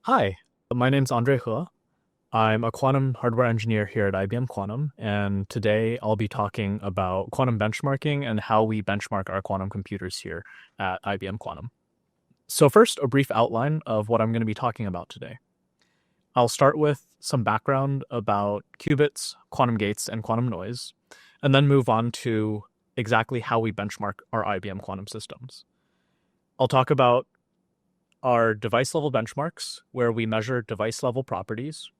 Hi, my name's Andre He. I'm a quantum hardware engineer here at IBM Quantum, and today I'll be talking about quantum benchmarking and how we benchmark our quantum computers here at IBM Quantum. So first, a brief outline of what I'm going to be talking about today. I'll start with some background about qubits, quantum gates, and quantum noise, and then move on to exactly how we benchmark our IBM quantum systems. I'll talk about our device level benchmarks, where we measure device level properties.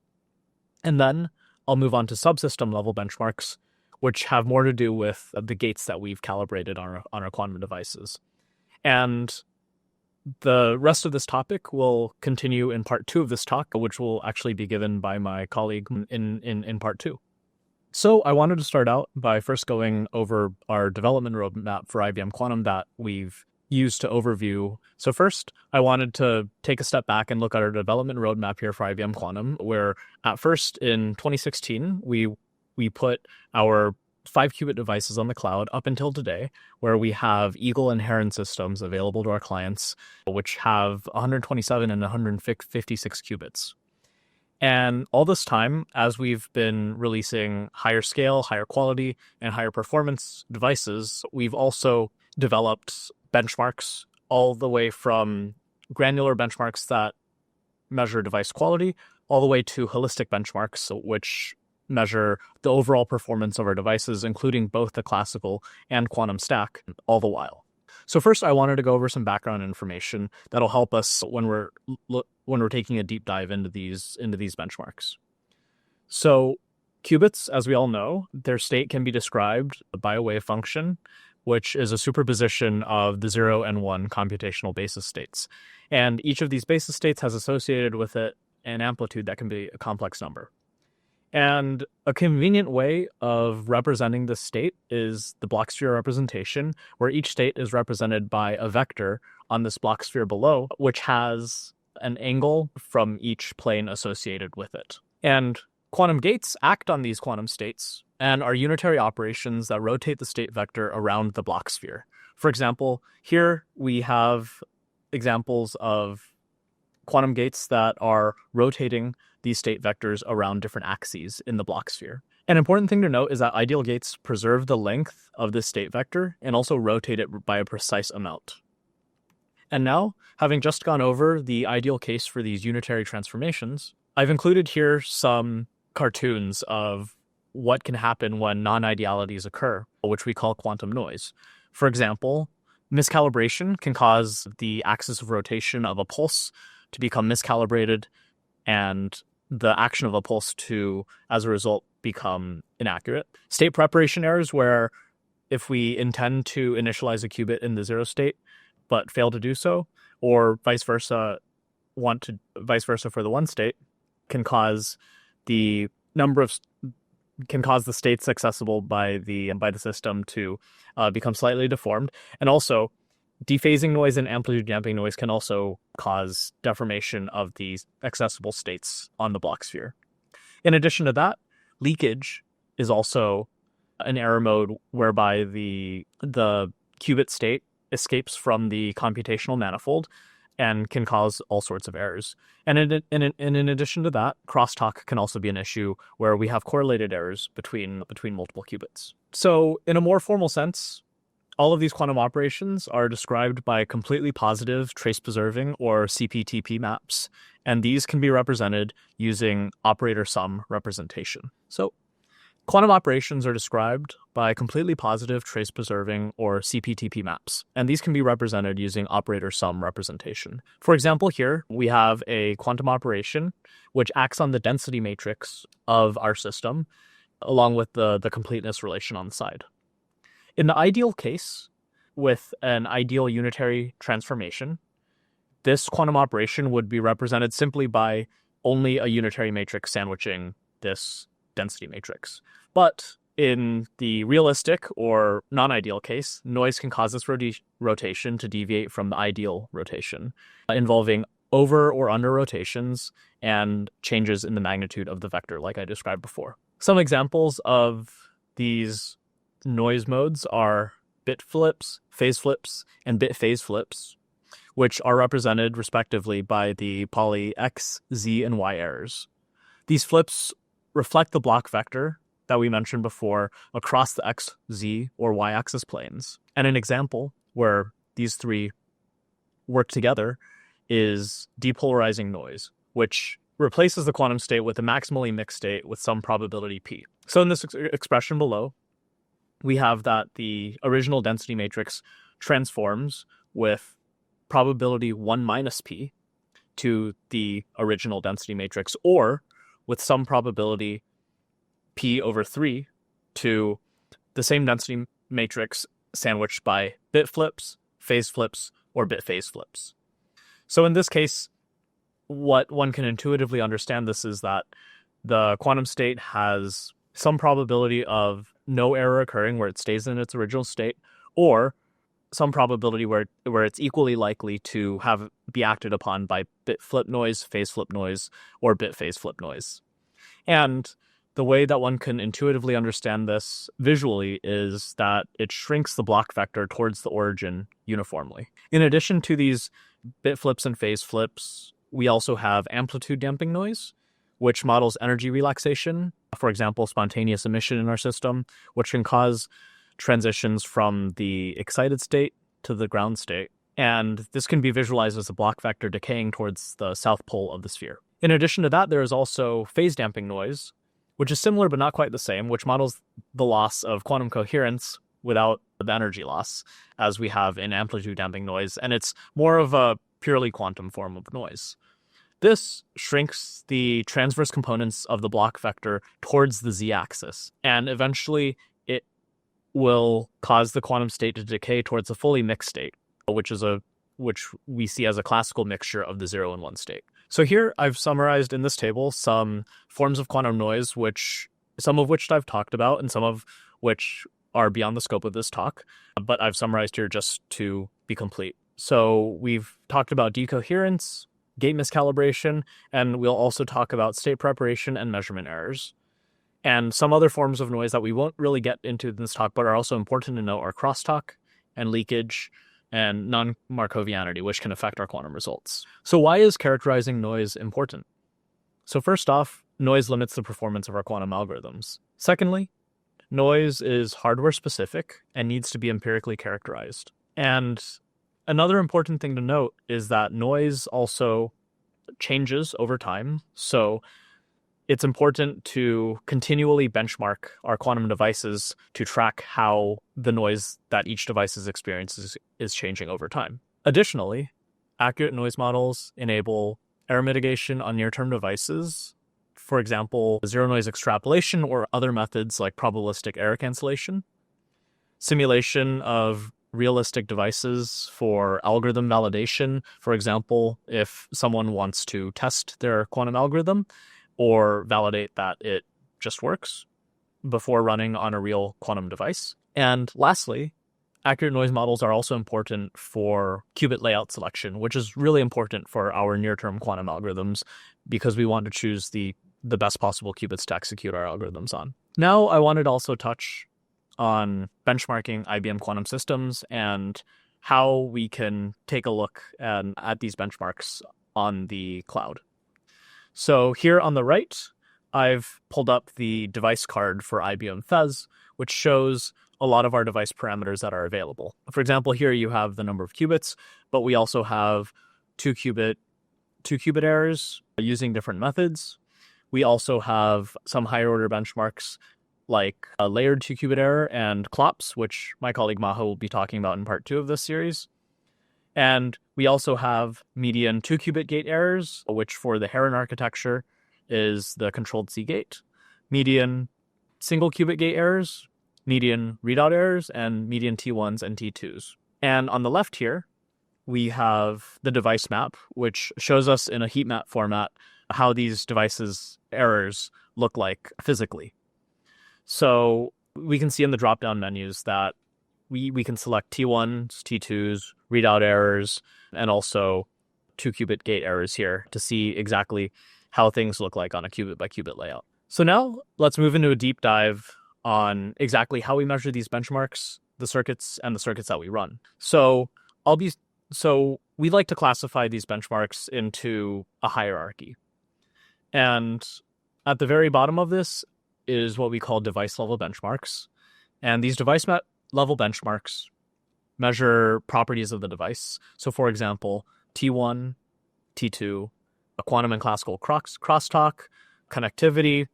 And then I'll move on to subsystem level benchmarks, which have more to do with the gates that we've calibrated on our quantum devices. And the rest of this topic will continue in part two of this talk, which will actually be given by my colleague in part two. So I wanted to start out by first going over our development roadmap for IBM Quantum that we've used to overview. So first, I wanted to take a step back and look at our development roadmap here for IBM Quantum, where at first in 2016, we put our 5-qubit devices on the cloud up until today, where we have Eagle and Heron systems available to our clients, which have 127 and 156 qubits. And all this time, as we've been releasing higher scale, higher quality, and higher performance devices, we've also developed benchmarks all the way from granular benchmarks that measure device quality all the way to holistic benchmarks, which measure the overall performance of our devices, including both the classical and quantum stack, all the while. So first, I wanted to go over some background information that'll help us when we're taking a deep dive into these benchmarks. So qubits, as we all know, their state can be described by a wave function, which is a superposition of the 0 and 1 computational basis states. And each of these basis states has associated with it an amplitude that can be a complex number. And a convenient way of representing this state is the block sphere representation, where each state is represented by a vector on this block sphere below, which has an angle from each plane associated with it. And quantum gates act on these quantum states and are unitary operations that rotate the state vector around the block sphere. For example, here we have examples of quantum gates that are rotating these state vectors around different axes in the block sphere. An important thing to note is that ideal gates preserve the length of this state vector and also rotate it by a precise amount. And now, having just gone over the ideal case for these unitary transformations, I've included here some cartoons of what can happen when non-idealities occur, which we call quantum noise. For example, miscalibration can cause the axis of rotation of a pulse to become miscalibrated and the action of a pulse to, as a result, become inaccurate. State preparation errors, where if we intend to initialize a qubit in the 0 state but fail to do so, or vice versa for the 1 state, can cause the states accessible by the system to become slightly deformed. And also, dephasing noise and amplitude damping noise can also cause deformation of these accessible states on the block sphere. In addition to that, leakage is also an error mode whereby the qubit state escapes from the computational manifold and can cause all sorts of errors. And in addition to that, crosstalk can also be an issue where we have correlated errors between multiple qubits. So in a more formal sense, all of these quantum operations are described by completely positive trace-preserving or CPTP maps, and these can be represented using operator sum representation. So quantum operations are described by completely positive trace-preserving or CPTP maps, and these can be represented using operator sum representation. For example, here we have a quantum operation which acts on the density matrix of our system, along with the completeness relation on the side. In the ideal case, with an ideal unitary transformation, this quantum operation would be represented simply by only a unitary matrix sandwiching this density matrix. But in the realistic or non-ideal case, noise can cause this rotation to deviate from the ideal rotation, involving over or under rotations and changes in the magnitude of the vector, like I described before. Some examples of these noise modes are bit flips, phase flips, and bit phase flips, which are represented respectively by the poly x, z, and y errors. These flips reflect the block vector that we mentioned before across the x, z, or y-axis planes. And an example where these three work together is depolarizing noise, which replaces the quantum state with a maximally mixed state with some probability p. So in this expression below, we have that the original density matrix transforms with probability 1 minus p to the original density matrix, or with some probability p over 3 to the same density matrix sandwiched by bit flips, phase flips, or bit phase flips. So in this case, what one can intuitively understand this is that the quantum state has some probability of no error occurring where it stays in its original state, or some probability where it's equally likely to be acted upon by bit flip noise, phase flip noise, or bit phase flip noise. And the way that one can intuitively understand this visually is that it shrinks the block vector towards the origin uniformly. In addition to these bit flips and phase flips, we also have amplitude damping noise, which models energy relaxation, for example, spontaneous emission in our system, which can cause transitions from the excited state to the ground state. And this can be visualized as a block vector decaying towards the south pole of the sphere. In addition to that, there is also phase damping noise, which is similar but not quite the same, which models the loss of quantum coherence without the energy loss, as we have in amplitude damping noise, and it's more of a purely quantum form of noise. This shrinks the transverse components of the block vector towards the z-axis, and eventually it will cause the quantum state to decay towards a fully mixed state, which we see as a classical mixture of the 0 and 1 state. So here I've summarized in this table some forms of quantum noise, some of which I've talked about and some of which are beyond the scope of this talk, but I've summarized here just to be complete. So we've talked about decoherence, gate miscalibration, and we'll also talk about state preparation and measurement errors. And some other forms of noise that we won't really get into in this talk, but are also important to know, are crosstalk and leakage and non-Markovianity, which can affect our quantum results. So why is characterizing noise important? So first off, noise limits the performance of our quantum algorithms. Secondly, noise is hardware specific and needs to be empirically characterized. And another important thing to note is that noise also changes over time. So it's important to continually benchmark our quantum devices to track how the noise that each device's experience is changing over time. Additionally, accurate noise models enable error mitigation on near-term devices. For example, zero noise extrapolation or other methods like probabilistic error cancellation, simulation of realistic devices for algorithm validation. For example, if someone wants to test their quantum algorithm or validate that it just works before running on a real quantum device. And lastly, accurate noise models are also important for qubit layout selection, which is really important for our near-term quantum algorithms because we want to choose the best possible qubits to execute our algorithms on. Now, I wanted to also touch on benchmarking IBM quantum systems and how we can take a look at these benchmarks on the cloud. So here on the right, I've pulled up the device card for IBM Fez, which shows a lot of our device parameters that are available. For example, here you have the number of qubits, but we also have two qubit errors using different methods. We also have some higher order benchmarks like a layered 2-qubit error and CLOPS, which my colleague Maha will be talking about in part 2 of this series. And we also have median 2-qubit gate errors, which for the Heron architecture is the controlled C gate, median single qubit gate errors, median readout errors, and median T1s and T2s. And on the left here, we have the device map, which shows us in a heat map format how these devices' errors look like physically. So we can see in the drop-down menus that we can select T1s, T2s, readout errors, and also 2-qubit gate errors here to see exactly how things look like on a qubit by qubit layout. So now let's move into a deep dive on exactly how we measure these benchmarks, the circuits, and the circuits that we run. So we like to classify these benchmarks into a hierarchy. And at the very bottom of this is what we call device level benchmarks. And these device level benchmarks measure properties of the device. So for example, T1, T2, a quantum and classical crosstalk, connectivity,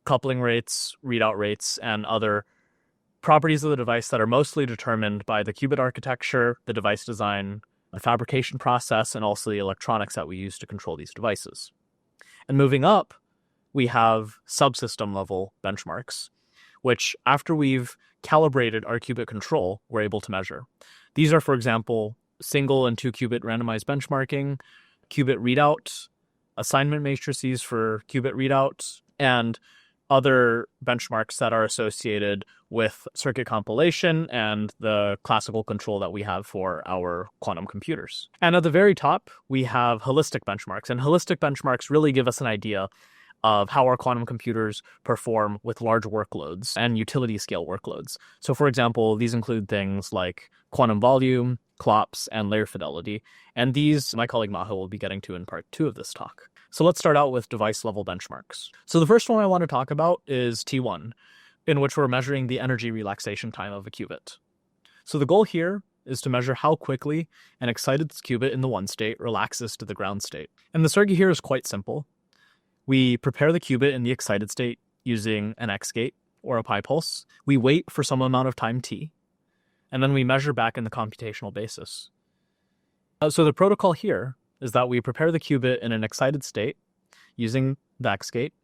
coupling rates, readout rates, and other properties of the device that are mostly determined by the qubit architecture, the device design, the fabrication process, and also the electronics that we use to control these devices. And moving up, we have subsystem level benchmarks, which after we've calibrated our qubit control, we're able to measure. These are, for example, single and 2 qubit randomized benchmarking, qubit readout, assignment matrices for qubit readout, and other benchmarks that are associated with circuit compilation and the classical control that we have for our quantum computers. And at the very top, we have holistic benchmarks. And holistic benchmarks really give us an idea of how our quantum computers perform with large workloads and utility scale workloads. So for example, these include things like quantum volume, clocks, and layer fidelity. And these, my colleague Maha will be getting to in part 2 of this talk. So let's start out with device level benchmarks. So the first one I want to talk about is T1, in which we're measuring the energy relaxation time of a qubit. So the goal here is to measure how quickly an excited qubit in the 1 state relaxes to the ground state. And the circuit here is quite simple. We prepare the qubit in the excited state using an X gate or a pi pulse. We wait for some amount of time t, and then we measure back in the computational basis. So the protocol here is that we prepare the qubit in an excited state using the X gate.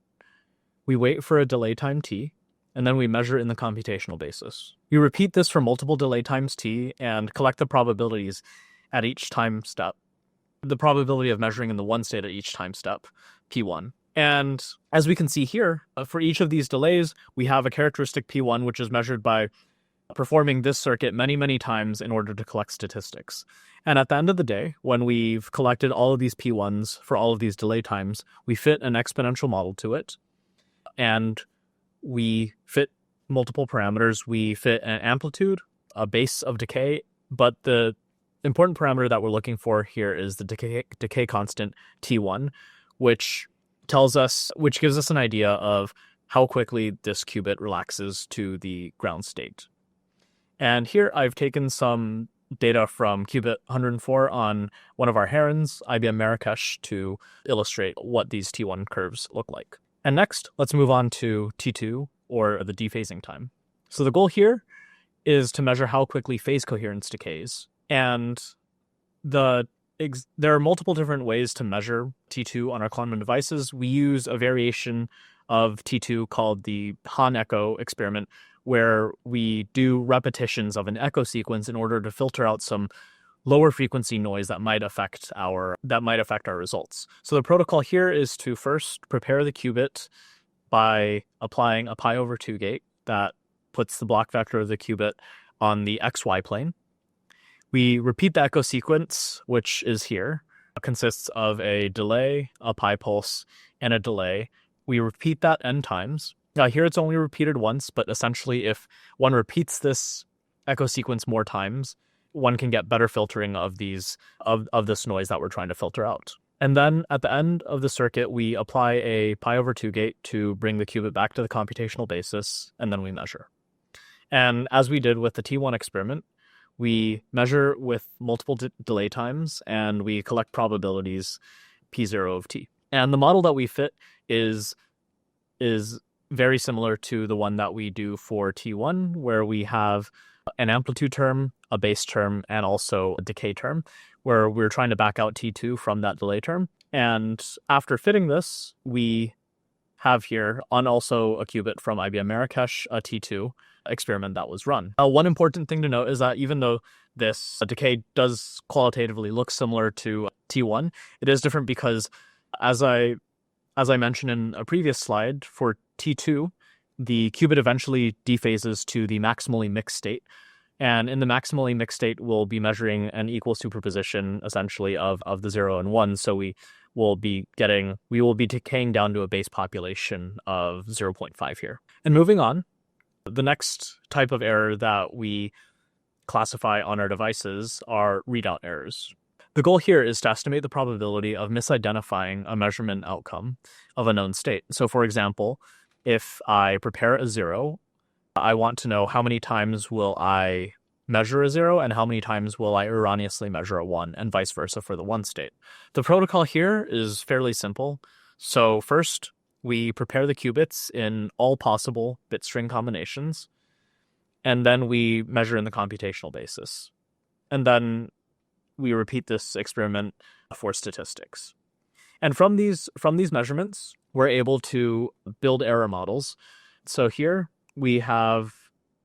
We wait for a delay time t, and then we measure in the computational basis. We repeat this for multiple delay times t and collect the probabilities at each time step. The probability of measuring in the 1 state at each time step, P1. And as we can see here, for each of these delays, we have a characteristic P1, which is measured by performing this circuit many, many times in order to collect statistics. And at the end of the day, when we've collected all of these P1s for all of these delay times, we fit an exponential model to it. And we fit multiple parameters. We fit an amplitude, a base of decay, but the important parameter that we're looking for here is the decay constant T1, which gives us an idea of how quickly this qubit relaxes to the ground state. And here I've taken some data from qubit 104 on one of our herons, IBM Marrakesh, to illustrate what these T1 curves look like. And next, let's move on to T2, or the dephasing time. So the goal here is to measure how quickly phase coherence decays. And there are multiple different ways to measure T2 on our quantum devices. We use a variation of T2 called the Hahn-Echo experiment, where we do repetitions of an echo sequence in order to filter out some lower frequency noise that might affect our results. So the protocol here is to first prepare the qubit by applying a pi over 2 gate that puts the block vector of the qubit on the xy plane. We repeat the echo sequence, which is here. It consists of a delay, a pi pulse, and a delay. We repeat that n times. Here it's only repeated once, but essentially if one repeats this echo sequence more times, one can get better filtering of this noise that we're trying to filter out. And then at the end of the circuit, we apply a pi over 2 gate to bring the qubit back to the computational basis, and then we measure. And as we did with the T1 experiment, we measure with multiple delay times, and we collect probabilities P0 of t. And the model that we fit is very similar to the one that we do for T1, where we have an amplitude term, a base term, and also a decay term, where we're trying to back out T2 from that delay term. And after fitting this, we have here on also a qubit from IBM Marrakesh, a T2 experiment that was run. One important thing to note is that even though this decay does qualitatively look similar to T1, it is different because as I mentioned in a previous slide, for T2, the qubit eventually dephases to the maximally mixed state. And in the maximally mixed state, we'll be measuring an equal superposition, essentially, of the 0 and 1. So we will be decaying down to a base population of 0.5 here. And moving on, the next type of error that we classify on our devices are readout errors. The goal here is to estimate the probability of misidentifying a measurement outcome of a known state. So for example, if I prepare a 0, I want to know how many times will I measure a 0 and how many times will I erroneously measure a 1, and vice versa for the 1 state. The protocol here is fairly simple. So first, we prepare the qubits in all possible bit string combinations, and then we measure in the computational basis. And then we repeat this experiment for statistics. And from these measurements, we're able to build error models. So here we have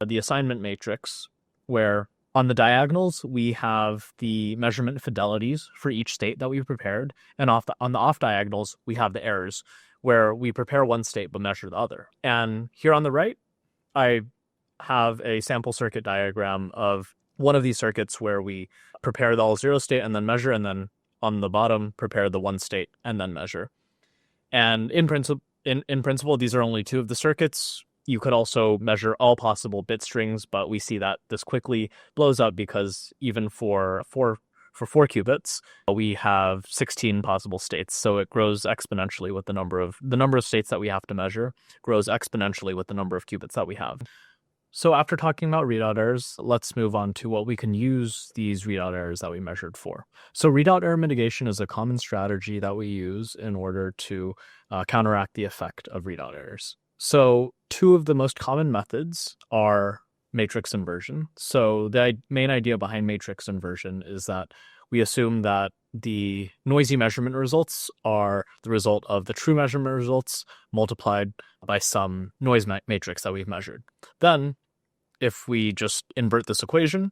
the assignment matrix, where on the diagonals, we have the measurement fidelities for each state that we've prepared. And on the off diagonals, we have the errors, where we prepare one state but measure the other. And here on the right, I have a sample circuit diagram of one of these circuits where we prepare the all 0 state and then measure, and then on the bottom, prepare the 1 state and then measure. And in principle, these are only 2 of the circuits. You could also measure all possible bit strings, but we see that this quickly blows up because even for 4 qubits, we have 16 possible states. So it grows exponentially with the number of states that we have to measure grows exponentially with the number of qubits that we have. So after talking about readout errors, let's move on to what we can use these readout errors that we measured for. So readout error mitigation is a common strategy that we use in order to counteract the effect of readout errors. So 2 of the most common methods are matrix inversion. So the main idea behind matrix inversion is that we assume that the noisy measurement results are the result of the true measurement results multiplied by some noise matrix that we've measured. Then, if we just invert this equation,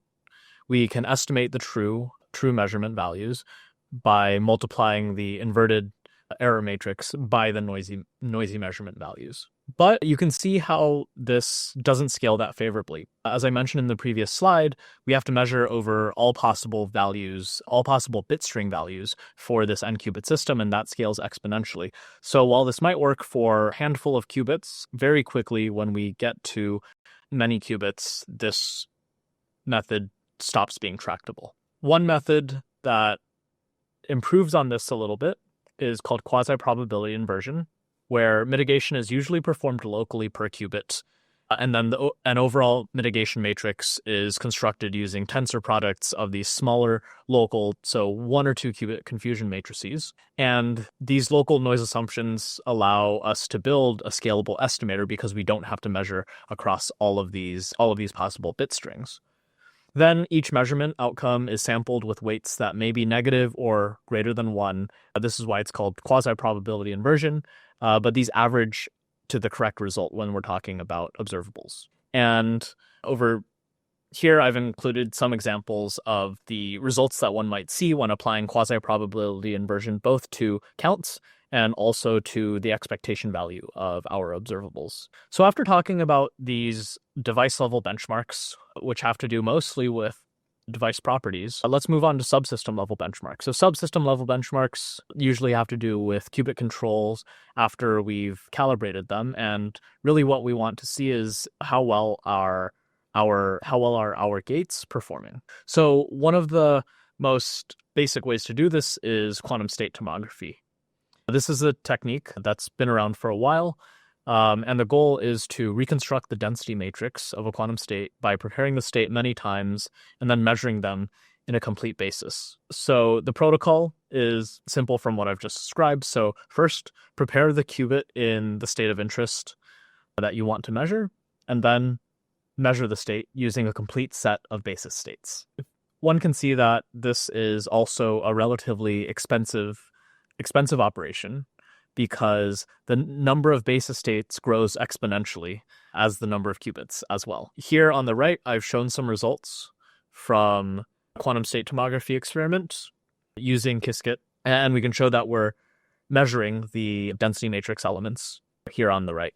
we can estimate the true measurement values by multiplying the inverted error matrix by the noisy measurement values. But you can see how this doesn't scale that favorably. As I mentioned in the previous slide, we have to measure over all possible values, all possible bit string values for this n-qubit system, and that scales exponentially. So while this might work for a handful of qubits, very quickly when we get to many qubits, this method stops being tractable. One method that improves on this a little bit is called quasi-probability inversion, where mitigation is usually performed locally per qubit, and then an overall mitigation matrix is constructed using tensor products of these smaller local, so 1 or 2 qubit confusion matrices. And these local noise assumptions allow us to build a scalable estimator because we don't have to measure across all of these possible bit strings. Then each measurement outcome is sampled with weights that may be negative or greater than 1. This is why it's called quasi-probability inversion, but these average to the correct result when we're talking about observables. And over here, I've included some examples of the results that one might see when applying quasi-probability inversion both to counts and also to the expectation value of our observables. So after talking about these device-level benchmarks, which have to do mostly with device properties, let's move on to subsystem-level benchmarks. So subsystem-level benchmarks usually have to do with qubit controls after we've calibrated them, and really what we want to see is how well are our gates performing. So one of the most basic ways to do this is quantum state tomography. This is a technique that's been around for a while, and the goal is to reconstruct the density matrix of a quantum state by preparing the state many times and then measuring them in a complete basis. So the protocol is simple from what I've just described. So first, prepare the qubit in the state of interest that you want to measure, and then measure the state using a complete set of basis states. One can see that this is also a relatively expensive operation because the number of basis states grows exponentially as the number of qubits as well. Here on the right, I've shown some results from quantum state tomography experiment using Qiskit, and we can show that we're measuring the density matrix elements here on the right.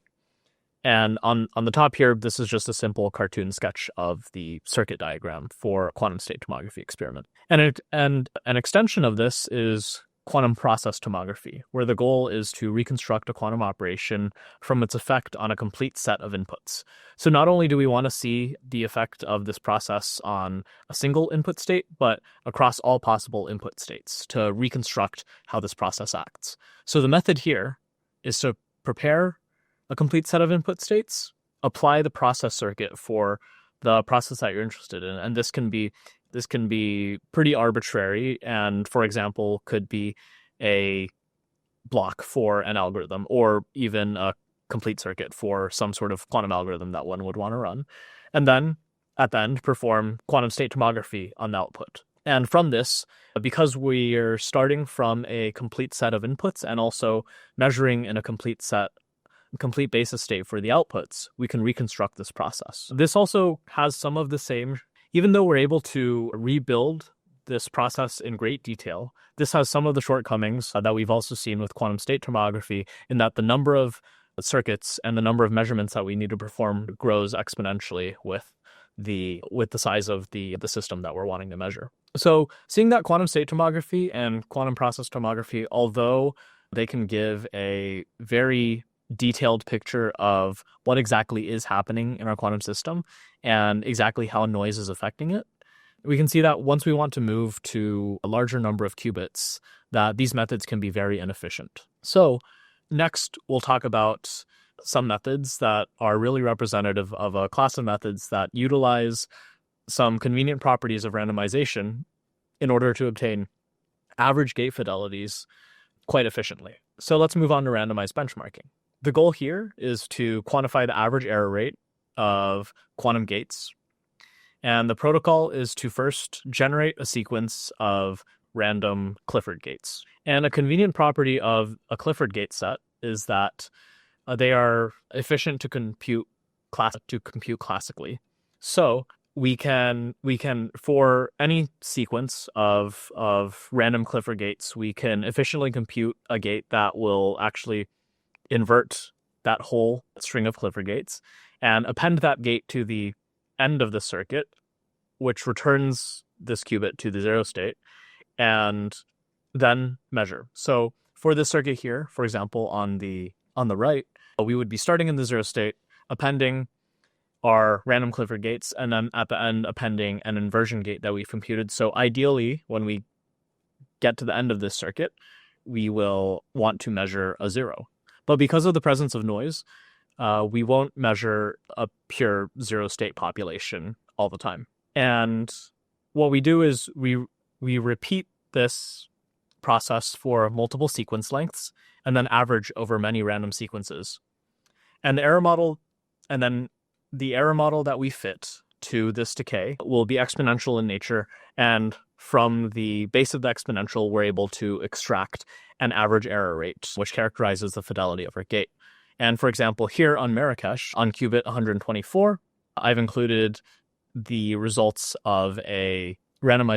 And on the top here, this is just a simple cartoon sketch of the circuit diagram for quantum state tomography experiment. And an extension of this is quantum process tomography, where the goal is to reconstruct a quantum operation from its effect on a complete set of inputs. So not only do we want to see the effect of this process on a single input state, but across all possible input states to reconstruct how this process acts. So the method here is to prepare a complete set of input states, apply the process circuit for the process that you're interested in, and this can be pretty arbitrary, and for example could be a block for an algorithm or even a complete circuit for some sort of quantum algorithm that one would want to run. And then at the end perform quantum state tomography on the output. And from this, because we're starting from a complete set of inputs and also measuring in a complete basis state for the outputs, we can reconstruct this process. This also has some of the same, even though we're able to rebuild this process in great detail, this has some of the shortcomings that we've also seen with quantum state tomography, in that the number of circuits and the number of measurements that we need to perform grows exponentially with the size of the system that we're wanting to measure. So seeing that quantum state tomography and quantum process tomography, although they can give a very detailed picture of what exactly is happening in our quantum system and exactly how noise is affecting it, we can see that once we want to move to a larger number of qubits, that these methods can be very inefficient. So next, we'll talk about some methods that are really representative of a class of methods that utilize some convenient properties of randomization in order to obtain average gate fidelities quite efficiently. So let's move on to randomized benchmarking. The goal here is to quantify the average error rate of quantum gates. And the protocol is to first generate a sequence of random Clifford gates. And a convenient property of a Clifford gate set is that they are efficient to compute classically. So we can for any sequence of random Clifford gates, we can efficiently compute a gate that will actually invert that whole string of Clifford gates and append that gate to the end of the circuit, which returns this qubit to the zero state, and then measure. So for this circuit here, for example, on the right, we would be starting in the zero state, appending our random Clifford gates, and then at the end appending an inversion gate that we've computed. So ideally, when we get to the end of this circuit, we will want to measure a zero. But because of the presence of noise, we won't measure a pure zero state population all the time. And what we do is we repeat this process for multiple sequence lengths and then average over many random sequences. And the error model that we fit to this decay will be exponential in nature, and from the base of the exponential, we're able to extract an average error rate, which characterizes the fidelity of our gate. And for example, here on Marrakesh, on qubit 124, I've included the results of a single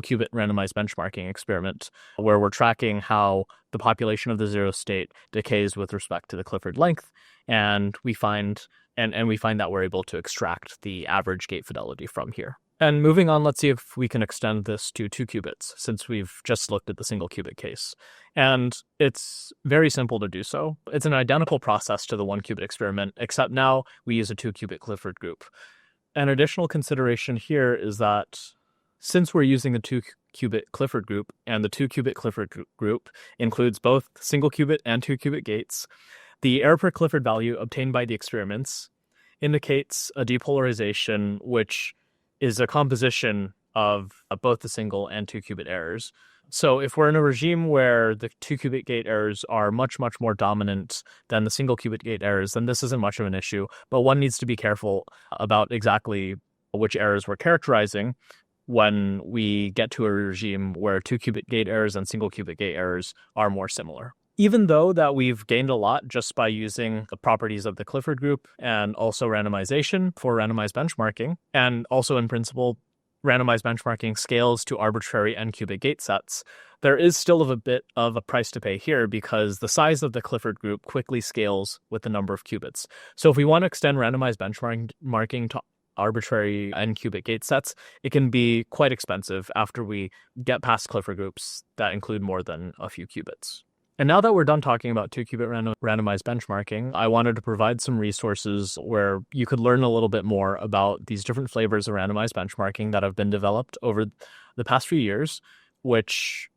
qubit randomized benchmarking experiment, where we're tracking how the population of the zero state decays with respect to the Clifford length, and we find that we're able to extract the average gate fidelity from here. And moving on, let's see if we can extend this to 2 qubits, since we've just looked at the single qubit case. And it's very simple to do so. It's an identical process to the 1 qubit experiment, except now we use a 2 qubit Clifford group. An additional consideration here is that since we're using the 2 qubit Clifford group, and the 2 qubit Clifford group includes both single qubit and 2 qubit gates, the error per Clifford value obtained by the experiments indicates a depolarization which is a composition of both the single and 2 qubit errors. So if we're in a regime where the 2 qubit gate errors are much, much more dominant than the single qubit gate errors, then this isn't much of an issue. But one needs to be careful about exactly which errors we're characterizing when we get to a regime where 2 qubit gate errors and single qubit gate errors are more similar. Even though that we've gained a lot just by using the properties of the Clifford group and also randomization for randomized benchmarking, and also in principle, randomized benchmarking scales to arbitrary n-qubit gate sets, there is still a bit of a price to pay here because the size of the Clifford group quickly scales with the number of qubits. So if we want to extend randomized benchmarking to arbitrary n-qubit gate sets, it can be quite expensive after we get past Clifford groups that include more than a few qubits. And now that we're done talking about 2-qubit randomized benchmarking, I wanted to provide some resources where you could learn a little bit more about these different flavors of randomized benchmarking that have been developed over the past few years, which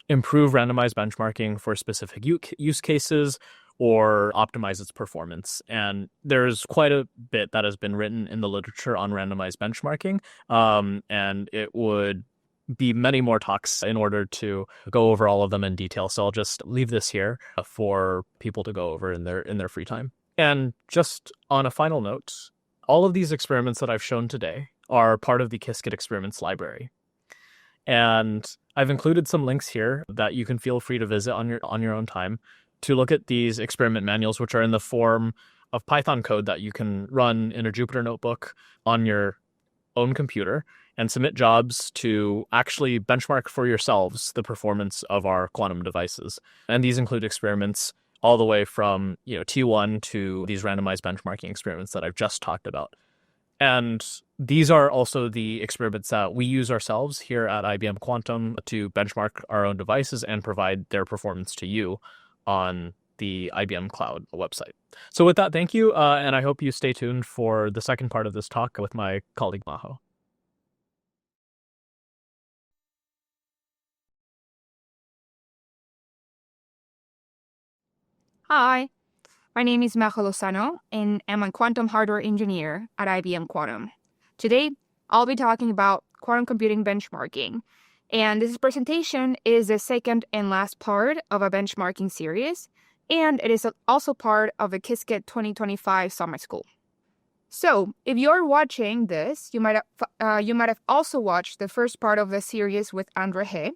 improve randomized benchmarking for specific use cases or optimize its performance. And there's quite a bit that has been written in the literature on randomized benchmarking, and it would be many more talks in order to go over all of them in detail. So I'll just leave this here for people to go over in their free time. And just on a final note, all of these experiments that I've shown today are part of the Qiskit experiments library. And I've included some links here that you can feel free to visit on your own time to look at these experiment manuals, which are in the form of Python code that you can run in a Jupyter notebook on your own computer and submit jobs to actually benchmark for yourselves the performance of our quantum devices. And these include experiments all the way from T1 to these randomized benchmarking experiments that I've just talked about. And these are also the experiments that we use ourselves here at IBM Quantum to benchmark our own devices and provide their performance to you on the IBM Cloud website. So with that, thank you, and I hope you stay tuned for the second part of this talk with my colleague Maho. Hi, my name is Majo Lozano, and I'm a quantum hardware engineer at IBM Quantum. Today, I'll be talking about quantum computing benchmarking, and this presentation is the second and last part of a benchmarking series, and it is also part of the Qiskit 2025 Summer School. So, if you're watching this, you might have also watched the first part of the series with Andre He,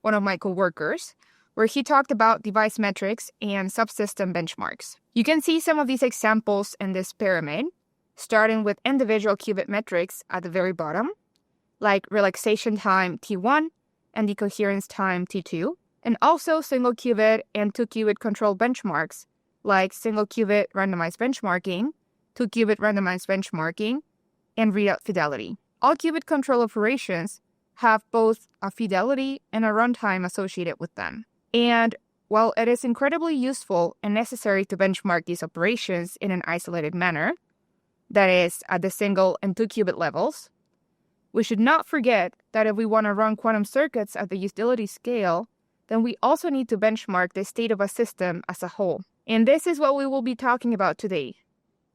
one of my coworkers, where he talked about device metrics and subsystem benchmarks. You can see some of these examples in this pyramid, starting with individual qubit metrics at the very bottom, like relaxation time T1 and decoherence time T2, and also single qubit and 2-qubit control benchmarks, like single qubit randomized benchmarking, 2-qubit randomized benchmarking, and readout fidelity. All qubit control operations have both a fidelity and a runtime associated with them. And while it is incredibly useful and necessary to benchmark these operations in an isolated manner, that is, at the single and 2-qubit levels, we should not forget that if we want to run quantum circuits at the utility scale, then we also need to benchmark the state of a system as a whole. And this is what we will be talking about today,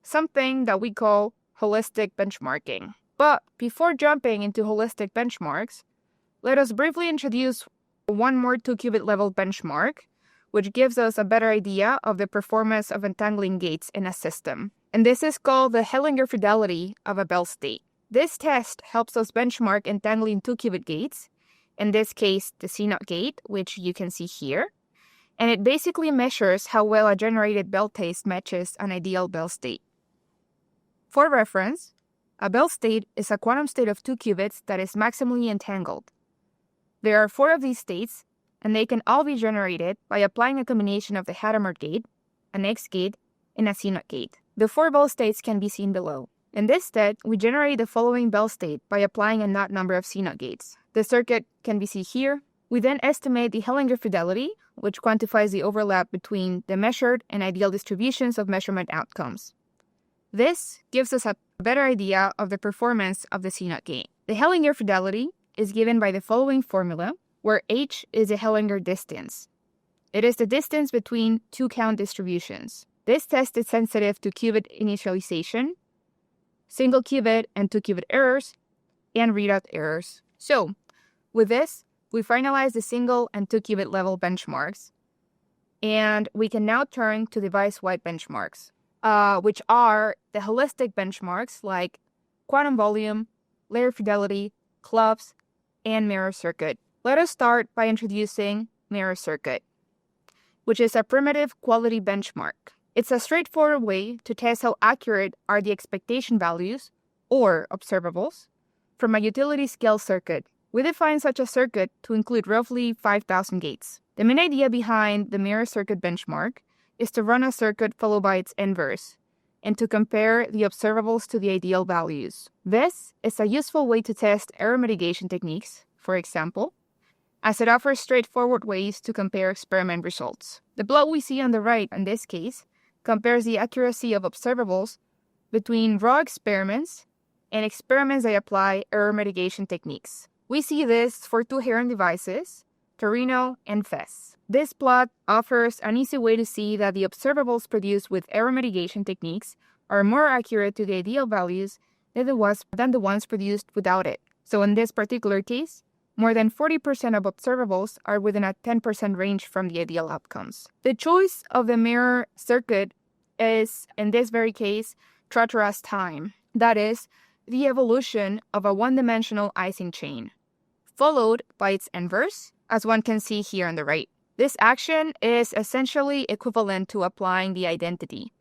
something that we call holistic benchmarking. But before jumping into holistic benchmarks, let us briefly introduce one more 2-qubit level benchmark, which gives us a better idea of the performance of entangling gates in a system. And this is called the Hellinger fidelity of a Bell state. This test helps us benchmark entangling 2-qubit gates, in this case the CNOT gate, which you can see here, and it basically measures how well a generated Bell test matches an ideal Bell state. For reference, a Bell state is a quantum state of 2 qubits that is maximally entangled. There are 4 of these states, and they can all be generated by applying a combination of the Hadamard gate, an X gate, and a CNOT gate. The 4 Bell states can be seen below. In this step, we generate the following Bell state by applying a knot number of CNOT gates. The circuit can be seen here. We then estimate the Hellinger fidelity, which quantifies the overlap between the measured and ideal distributions of measurement outcomes. This gives us a better idea of the performance of the CNOT gate. The Hellinger fidelity is given by the following formula, where h is the Hellinger distance. It is the distance between 2 count distributions. This test is sensitive to qubit initialization, single qubit and 2-qubit errors, and readout errors. So, with this, we finalize the single and 2-qubit level benchmarks, and we can now turn to device-wide benchmarks, which are the holistic benchmarks like quantum volume, layer fidelity, clubs, and mirror circuit. Let us start by introducing mirror circuit, which is a primitive quality benchmark. It's a straightforward way to test how accurate are the expectation values, or observables, from a utility scale circuit. We define such a circuit to include roughly 5,000 gates. The main idea behind the mirror circuit benchmark is to run a circuit followed by its inverse, and to compare the observables to the ideal values. This is a useful way to test error mitigation techniques, for example, as it offers straightforward ways to compare experiment results. The plot we see on the right, in this case, compares the accuracy of observables between raw experiments and experiments that apply error mitigation techniques. We see this for two Heron devices, Torino and FES. This plot offers an easy way to see that the observables produced with error mitigation techniques are more accurate to the ideal values than the ones produced without it. So in this particular case, more than 40% of observables are within a 10% range from the ideal outcomes. The choice of the mirror circuit is, in this very case, Trotteras time. That is, the evolution of a one-dimensional Ising chain, followed by its inverse, as one can see here on the right. This action is essentially equivalent to applying the identity,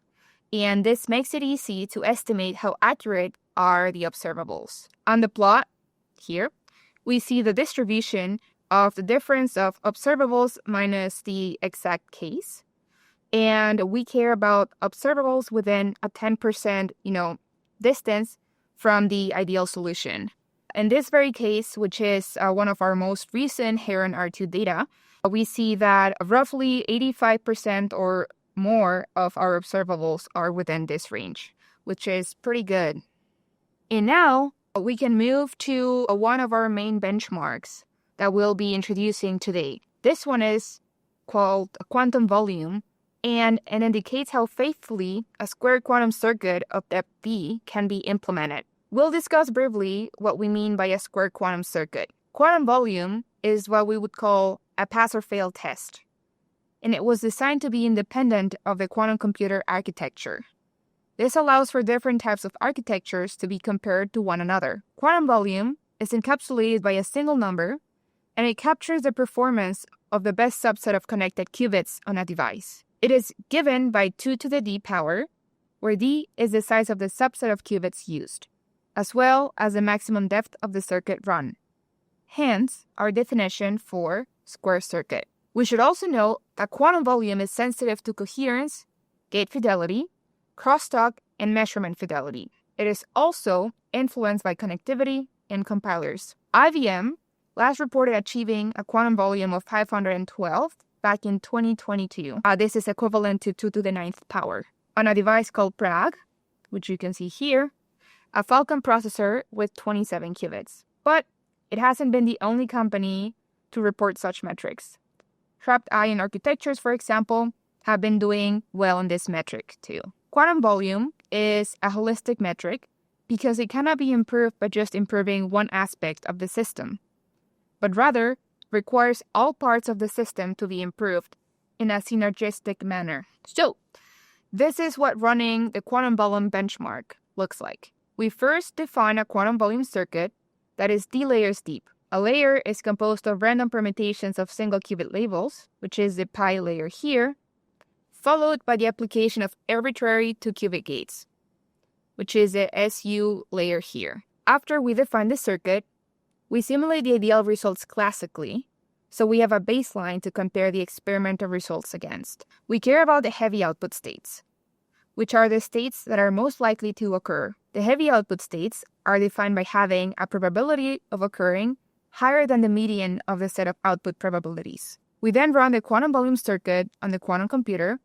and this makes it easy to estimate how accurate are the observables. On the plot here, we see the distribution of the difference of observables minus the exact case, and we care about observables within a 10% distance from the ideal solution. In this very case, which is one of our most recent Heron R2 data, we see that roughly 85% or more of our observables are within this range, which is pretty good. And now we can move to one of our main benchmarks that we'll be introducing today. This one is called quantum volume, and it indicates how faithfully a square quantum circuit of depth V can be implemented. We'll discuss briefly what we mean by a square quantum circuit. Quantum volume is what we would call a pass-or-fail test, and it was designed to be independent of the quantum computer architecture. This allows for different types of architectures to be compared to one another. Quantum volume is encapsulated by a single number, and it captures the performance of the best subset of connected qubits on a device. It is given by 2 to the d power, where d is the size of the subset of qubits used, as well as the maximum depth of the circuit run. Hence, our definition for square circuit. We should also note that quantum volume is sensitive to coherence, gate fidelity, crosstalk, and measurement fidelity. It is also influenced by connectivity and compilers. IBM last reported achieving a quantum volume of 512 back in 2022. This is equivalent to 2 to the 9th power on a device called Prague, which you can see here, a Falcon processor with 27 qubits. But it hasn't been the only company to report such metrics. Trapped ion architectures, for example, have been doing well in this metric too. Quantum volume is a holistic metric because it cannot be improved by just improving one aspect of the system, but rather requires all parts of the system to be improved in a synergistic manner. So, this is what running the quantum volume benchmark looks like. We first define a quantum volume circuit that is d layers deep. A layer is composed of random permutations of single qubit labels, which is the pi layer here, followed by the application of arbitrary 2-qubit gates, which is the SU layer here. After we define the circuit, we simulate the ideal results classically, so we have a baseline to compare the experimental results against. We care about the heavy output states, which are the states that are most likely to occur. The heavy output states are defined by having a probability of occurring higher than the median of the set of output probabilities. We then run the quantum volume circuit on the quantum computer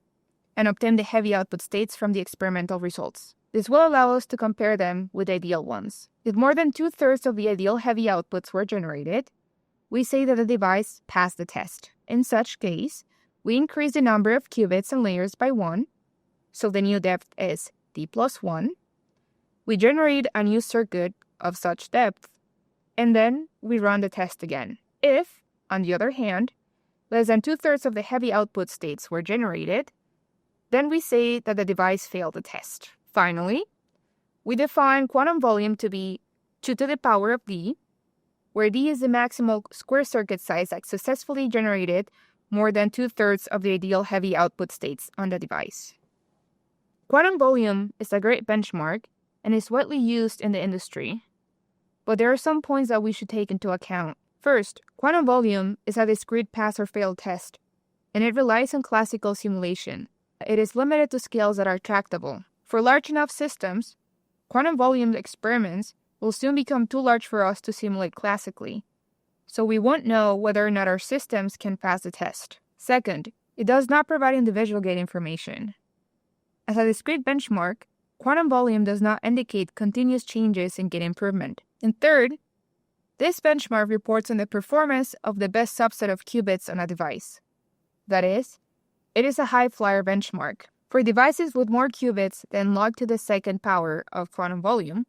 and obtain the heavy output states from the experimental results. This will allow us to compare them with ideal ones. If more than 2/3 of the ideal heavy outputs were generated, we say that the device passed the test. In such case, we increase the number of qubits and layers by 1, so the new depth is d plus 1. We generate a new circuit of such depth, and then we run the test again. If, on the other hand, less than 2/3 of the heavy output states were generated, then we say that the device failed the test. Finally, we define quantum volume to be 2 to the power of d, where d is the maximal square circuit size that successfully generated more than 2/3 of the ideal heavy output states on the device. Quantum volume is a great benchmark and is widely used in the industry, but there are some points that we should take into account. First, quantum volume is a discrete pass-or-fail test, and it relies on classical simulation. It is limited to scales that are tractable. For large enough systems, quantum volume experiments will soon become too large for us to simulate classically, so we won't know whether or not our systems can pass the test. Second, it does not provide individual gate information. As a discrete benchmark, quantum volume does not indicate continuous changes in gate improvement. And third, this benchmark reports on the performance of the best subset of qubits on a device. That is, it is a high flyer benchmark. For devices with more qubits than log to the second power of quantum volume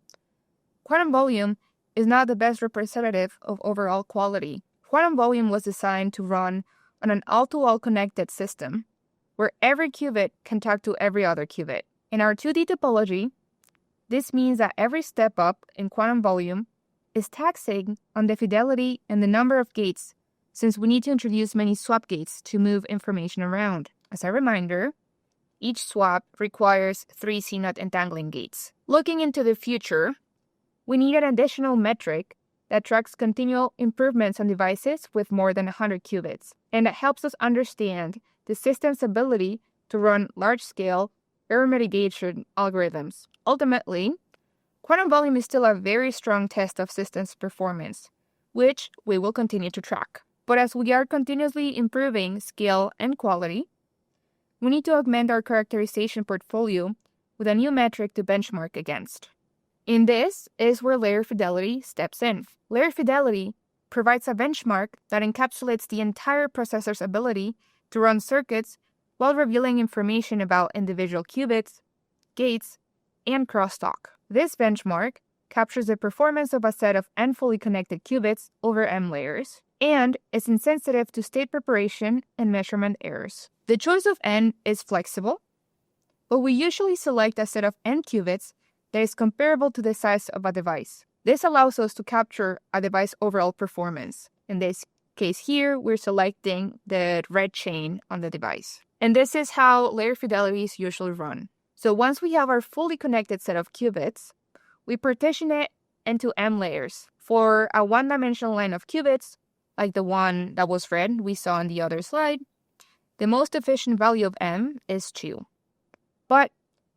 is not the best representative of overall quality. Quantum volume was designed to run on an all-to-all connected system where every qubit can talk to every other qubit. In our 2D topology, this means that every step up in quantum volume is taxing on the fidelity and the number of gates, since we need to introduce many swap gates to move information around. As a reminder, each swap requires 3 CNOT entangling gates. Looking into the future, we need an additional metric that tracks continual improvements on devices with more than 100 qubits, and that helps us understand the system's ability to run large-scale error mitigation algorithms. Ultimately, quantum volume is still a very strong test of systems performance, which we will continue to track. But as we are continuously improving scale and quality, we need to augment our characterization portfolio with a new metric to benchmark against. In this is where layer fidelity steps in. Layer fidelity provides a benchmark that encapsulates the entire processor's ability to run circuits while revealing information about individual qubits, gates, and crosstalk. This benchmark captures the performance of a set of n fully connected qubits over m layers and is insensitive to state preparation and measurement errors. The choice of n is flexible, but we usually select a set of n qubits that is comparable to the size of a device. This allows us to capture a device overall performance. In this case here, we're selecting the red chain on the device. And this is how layer fidelity is usually run. So once we have our fully connected set of qubits, we partition it into m layers. For a one-dimensional line of qubits, like the one that was red we saw on the other slide, the most efficient value of m is 2. But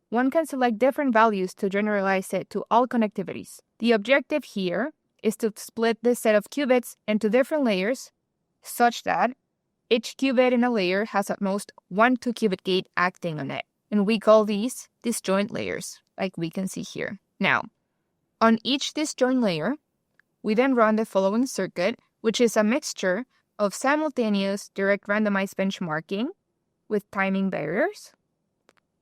one can select different values to generalize it to all connectivities. The objective here is to split this set of qubits into different layers such that each qubit in a layer has at most one 2-qubit gate acting on it. And we call these disjoint layers, like we can see here. Now, on each disjoint layer, we then run the following circuit, which is a mixture of simultaneous direct randomized benchmarking with timing barriers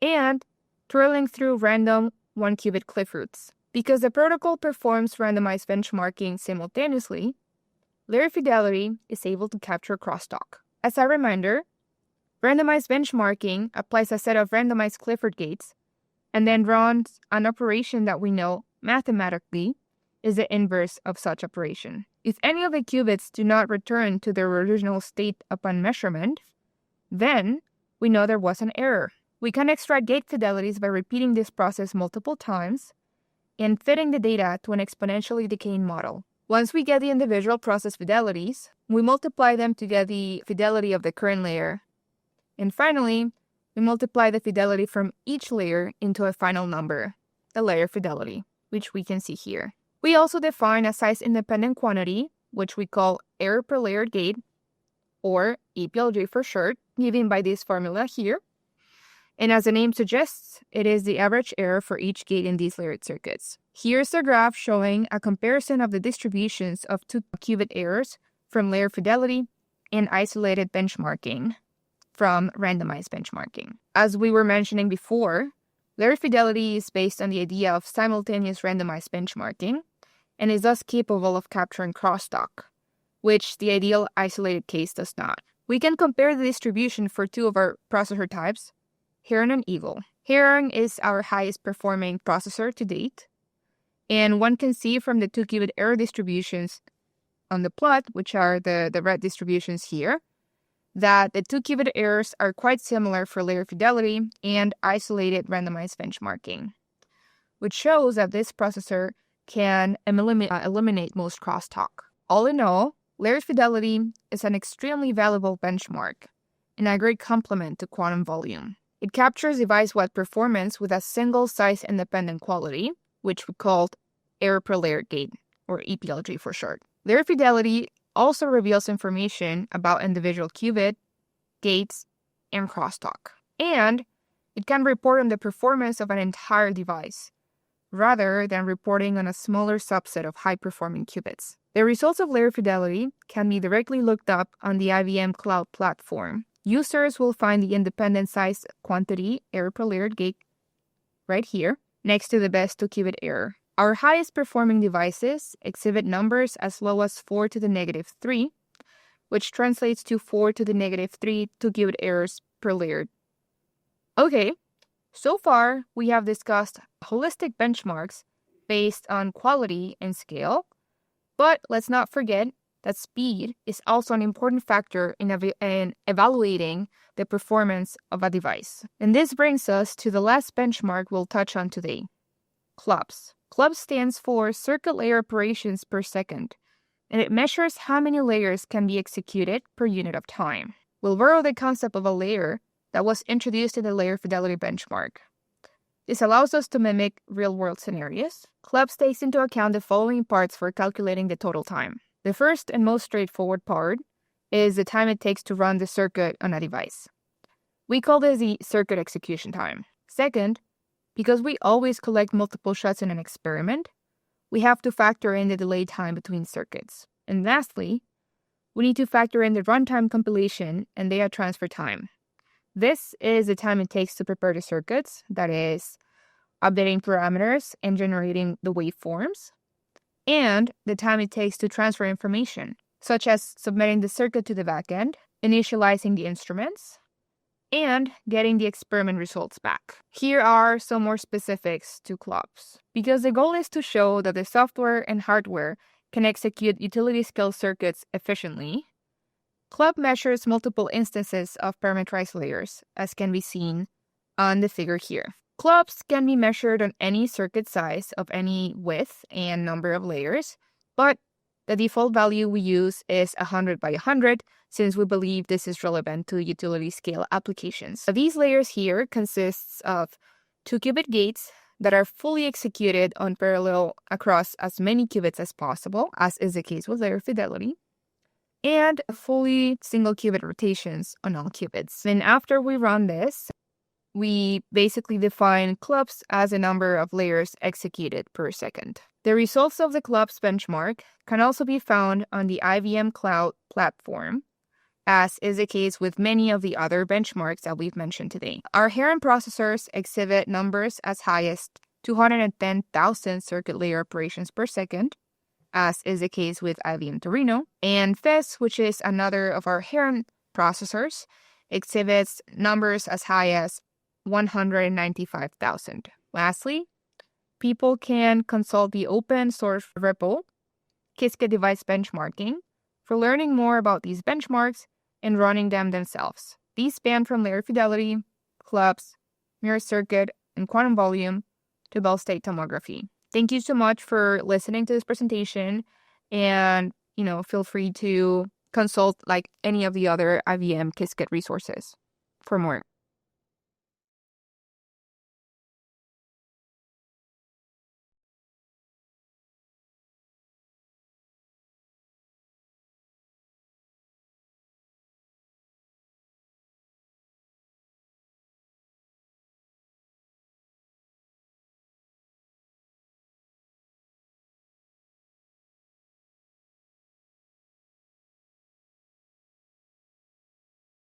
and twirling through random 1-qubit cliff roots. Because the protocol performs randomized benchmarking simultaneously, layer fidelity is able to capture crosstalk. As a reminder, randomized benchmarking applies a set of randomized Clifford gates and then runs an operation that we know mathematically is the inverse of such operation. If any of the qubits do not return to their original state upon measurement, then we know there was an error. We can extract gate fidelities by repeating this process multiple times and fitting the data to an exponentially decaying model. Once we get the individual process fidelities, we multiply them to get the fidelity of the current layer. And finally, we multiply the fidelity from each layer into a final number, the layer fidelity, which we can see here. We also define a size-independent quantity, which we call error per layered gate, or EPLG for short, given by this formula here. And as the name suggests, it is the average error for each gate in these layered circuits. Here's a graph showing a comparison of the distributions of 2-qubit errors from layer fidelity and isolated benchmarking from randomized benchmarking. As we were mentioning before, layer fidelity is based on the idea of simultaneous randomized benchmarking and is thus capable of capturing crosstalk, which the ideal isolated case does not. We can compare the distribution for two of our processor types, Heron and Eagle. Heron is our highest performing processor to date, and one can see from the 2-qubit error distributions on the plot, which are the red distributions here, that the 2-qubit errors are quite similar for layer fidelity and isolated randomized benchmarking, which shows that this processor can eliminate most crosstalk. All in all, layer fidelity is an extremely valuable benchmark and a great complement to quantum volume. It captures device-wide performance with a single size-independent quality, which we called error per layer gate, or EPLG for short. Layer fidelity also reveals information about individual qubit, gates, and crosstalk. And it can report on the performance of an entire device, rather than reporting on a smaller subset of high-performing qubits. The results of layer fidelity can be directly looked up on the IBM Cloud platform. Users will find the independent size quantity error per layer gate right here, next to the best 2-qubit error. Our highest performing devices exhibit numbers as low as 4 to the negative 3, which translates to 4 to the negative 3 2-qubit errors per layer. Okay, so far we have discussed holistic benchmarks based on quality and scale, but let's not forget that speed is also an important factor in evaluating the performance of a device. And this brings us to the last benchmark we'll touch on today, CLOPS. CLOPS stands for circuit layer operations per second, and it measures how many layers can be executed per unit of time. We'll borrow the concept of a layer that was introduced in the layer fidelity benchmark. This allows us to mimic real-world scenarios. CLOPS takes into account the following parts for calculating the total time. The first and most straightforward part is the time it takes to run the circuit on a device. We call this the circuit execution time. Second, because we always collect multiple shots in an experiment, we have to factor in the delay time between circuits. And lastly, we need to factor in the runtime compilation and data transfer time. This is the time it takes to prepare the circuits, that is, updating parameters and generating the waveforms, and the time it takes to transfer information, such as submitting the circuit to the backend, initializing the instruments, and getting the experiment results back. Here are some more specifics to CLOPS. Because the goal is to show that the software and hardware can execute utility-scale circuits efficiently, CLOPS measures multiple instances of parameterized layers, as can be seen on the figure here. CLOPS can be measured on any circuit size of any width and number of layers, but the default value we use is 100 by 100, since we believe this is relevant to utility-scale applications. These layers here consists of 2-qubit gates that are fully executed on parallel across as many qubits as possible, as is the case with layer fidelity, and fully single-qubit rotations on all qubits. And after we run this, we basically define CLOPS as a number of layers executed per second. The results of the CLOPS benchmark can also be found on the IBM Cloud platform, as is the case with many of the other benchmarks that we've mentioned today. Our Heron processors exhibit numbers as high as 210,000 circuit layer operations per second, as is the case with IBM Torino, and FES, which is another of our Heron processors, exhibits numbers as high as 195,000. Lastly, people can consult the open source repo, Qiskit Device Benchmarking, for learning more about these benchmarks and running them themselves. These span from layer fidelity, CLOPS, mirror circuit, and quantum volume to Bell state tomography. Thank you so much for listening to this presentation, and feel free to consult like any of the other IBM Qiskit resources for more.